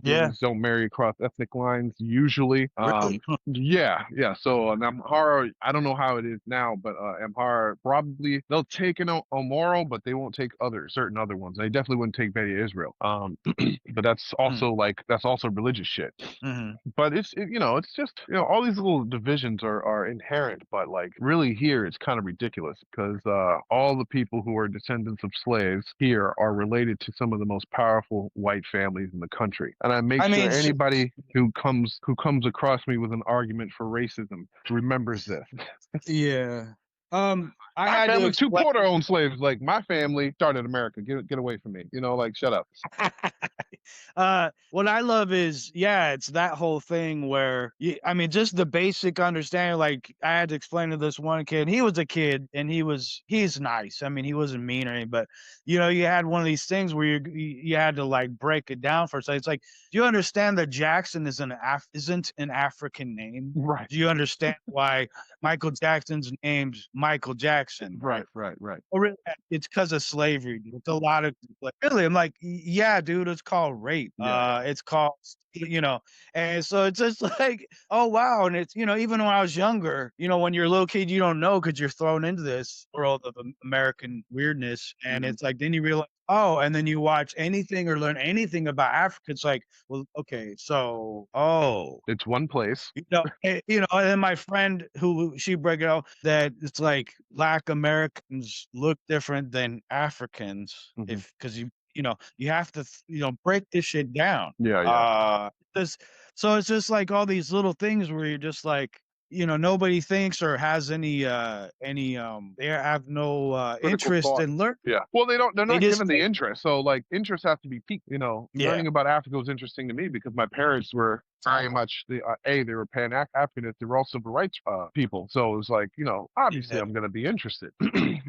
yeah, Ethiopians don't marry across ethnic lines usually. really, Yeah, yeah. So an Amhara, I don't know how it is now, but Amhara probably they'll take an Omoro, but they won't take certain other ones. They definitely wouldn't take Beta Israel. But mm, that's also religious shit. mhm, But it's just all these little divisions are inherent, but like really here it's kind of ridiculous because all the people who are descendants of slaves here are related to some of the most powerful white families in the country. And I make I sure mean, anybody who comes across me with an argument for racism remembers this. yeah. I My had to family, two explain. quarter owned slaves. Like my family started America. Get away from me. You know, like shut up. What I love is, yeah, it's that whole thing where I mean, just the basic understanding. Like I had to explain to this one kid. He was a kid, and he's nice. I mean, he wasn't mean or anything, but you had one of these things where you had to like break it down for a second. It's like, do you understand that Jackson isn't an African name? Right. Do you understand why Michael Jackson's name's Michael Jackson? Right. Right. Right. Oh, really? It's because of slavery, dude. It's a lot of like, really. I'm like, yeah, dude. It's called rape. Yeah. It's called, and so it's just like, oh wow. And it's even when I was younger, when you're a little kid, you don't know because you're thrown into this world of American weirdness, and Mhm. it's like then you realize, oh, and then you watch anything or learn anything about Africa. It's like, well, okay, so, oh, It's one place. and then my friend who she break it out that it's like Black Americans look different than Africans Mhm. if because you have to break this shit down. Yeah. Yeah. This so it's just like all these little things where you're just like nobody thinks or has any they have no Critical interest thought. in learning. Yeah. Well, they're They not just given the interest. So like interest has to be peaked. You know, yeah learning about Africa was interesting to me because my parents were very much they were Pan Africanists. They were all civil rights people. So it was like obviously yeah I'm gonna be interested.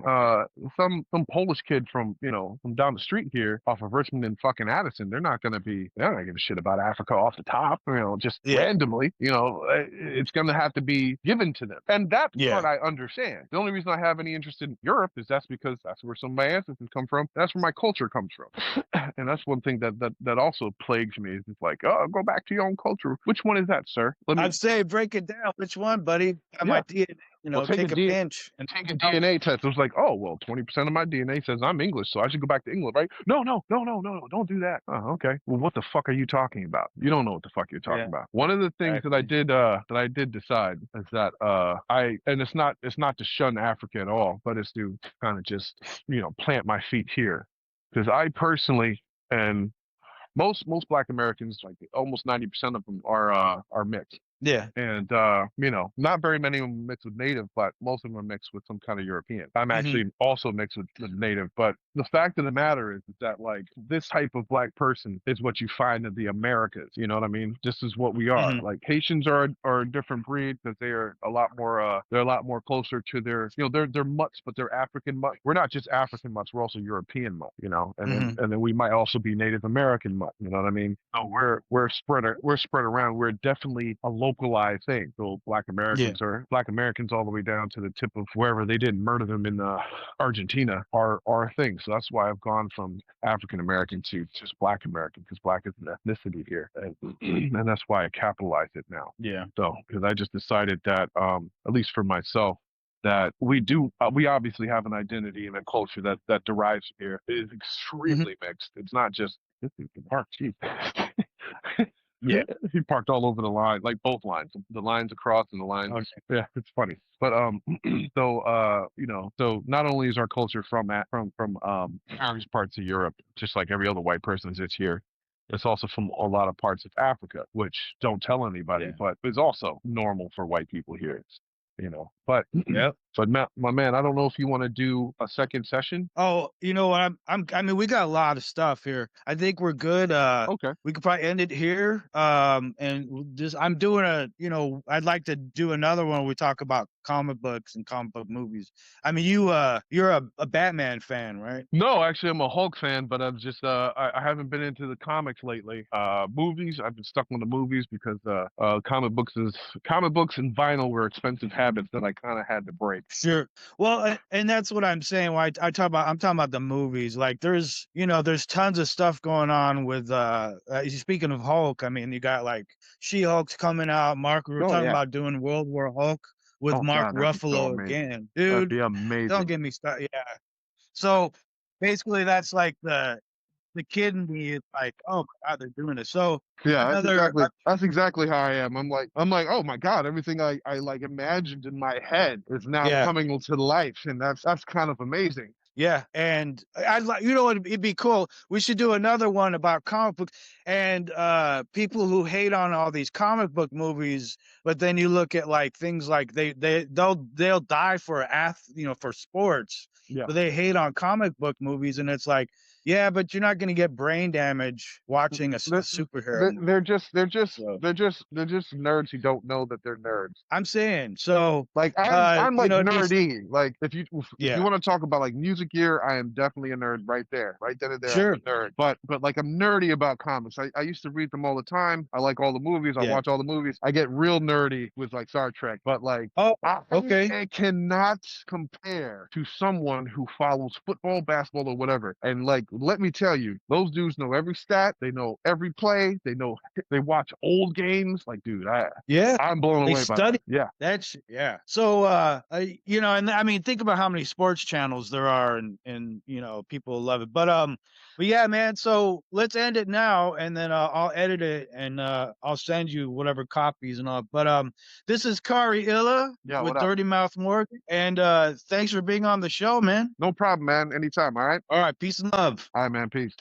uh, some Polish kid from from down the street here off of Richmond and fucking Addison. They're not gonna give a shit about Africa off the top. Just yeah randomly. It's gonna have to be given to them, and that part yeah I understand. The only reason I have any interest in Europe is that's because that's where some of my ancestors come from. That's where my culture comes from, and that's one thing that also plagues me. Is it's like, oh, go back to your own culture. Which one is that, sir? Let me. I'd say break it down. Which one, buddy? I Yeah. might Well, take a pinch and take a DNA test. It was like, oh, well, 20% of my DNA says I'm English, so I should go back to England, right? No, no, no, no, no, no, don't do that. Oh, okay. Well, what the fuck are you talking about? You don't know what the fuck you're talking yeah about. One of the things exactly. that I did decide is that and it's not to shun Africa at all, but it's to kind of just plant my feet here, because I personally and most Black Americans, like almost 90% of them, are mixed. Yeah. And not very many of them mixed with native, but most of them are mixed with some kind of European. I'm Mhm. actually also mixed with native, but the fact of the matter is that like this type of black person is what you find in the Americas. You know what I mean? This is what we are. Mhm. Like Haitians are a different breed because they are a lot more they're a lot more closer to their they're mutts, but they're African mutt. We're not just African mutts, we're also European mutt, Mhm. and then we might also be Native American mutt, you know what I mean? So we're spread around. We're definitely a localized thing. So Yeah. Black Americans all the way down to the tip of wherever they didn't murder them in Argentina are a thing. So that's why I've gone from African American to just Black American, because Black is an ethnicity here, and and that's why I capitalize it now. Yeah. So because I just decided that at least for myself, that we obviously have an identity and a culture that derives from here. It is Mhm. extremely mixed. It's not just this is the park. Jeez. Yeah. He parked all over the line, like both lines, the lines across and the lines. Okay. Yeah, it's funny. But so not only is our culture from various parts of Europe, just like every other white person that's here, it's also from a lot of parts of Africa, which don't tell anybody, Yeah. but is also normal for white people here. But Yep. but my man, I don't know if you want to do a second session. Oh, you know what? I mean, we got a lot of stuff here. I think we're good. Okay. We could probably end it here. And just I'm doing I'd like to do another one where we talk about comic books and comic book movies. I mean, you're a Batman fan, right? No, actually, I'm a Hulk fan, but I'm just I haven't been into the comics lately. Movies, I've been stuck on the movies because comic books and vinyl were expensive habits that I kind of had to break. Sure. Well, and that's what I'm saying. Why I'm talking about the movies. Like, there's tons of stuff going on with. Speaking of Hulk, I mean, you got like She-Hulk's coming out. We were Oh talking yeah. about doing World War Hulk with Oh Mark God, that'd be so Ruffalo amazing. again, That'd dude. be Don't amazing. get me started. Yeah. So basically, that's like the kid in me is like, oh my God, they're doing it. So Yeah, another, that's exactly how I am. I'm like, oh my God, everything I like imagined in my head is now yeah. coming to life, and that's kind of amazing. Yeah, and I'd like, it'd be cool. We should do another one about comic books and people who hate on all these comic book movies, but then you look at like things like they'll die for for sports, Yeah. but they hate on comic book movies, and it's like, yeah, but you're not going to get brain damage watching a They're, superhero they're movie. they're just they're just So they're just they're just nerds who don't know that they're nerds. I'm saying, so Like I'm like it'd be nerdy. Like if you yeah, want to talk about like music gear, I am definitely a nerd right there. Right then and there, I'm sure, a nerd. But like I'm nerdy about comics. I used to read them all the time. I like all the movies. I yeah. watch all the movies. I get real nerdy with like Star Trek. But like Oh, okay. I cannot compare to someone who follows football, basketball, or whatever. And like, let me tell you, those dudes know every stat. They know every play. They watch old games. Like, dude, Yeah. I'm blown They away by that. study Yeah. that's yeah. So and I mean think about how many sports channels there are and people love it. But yeah, man, so let's end it now and then I'll edit it and I'll send you whatever copies and all. But this is Kari Illa Yeah. with What up? Dirty Mouth Morgan and thanks for being on the show, man. No problem, man. Anytime. All right. All right, peace and love. All right, man. Peace.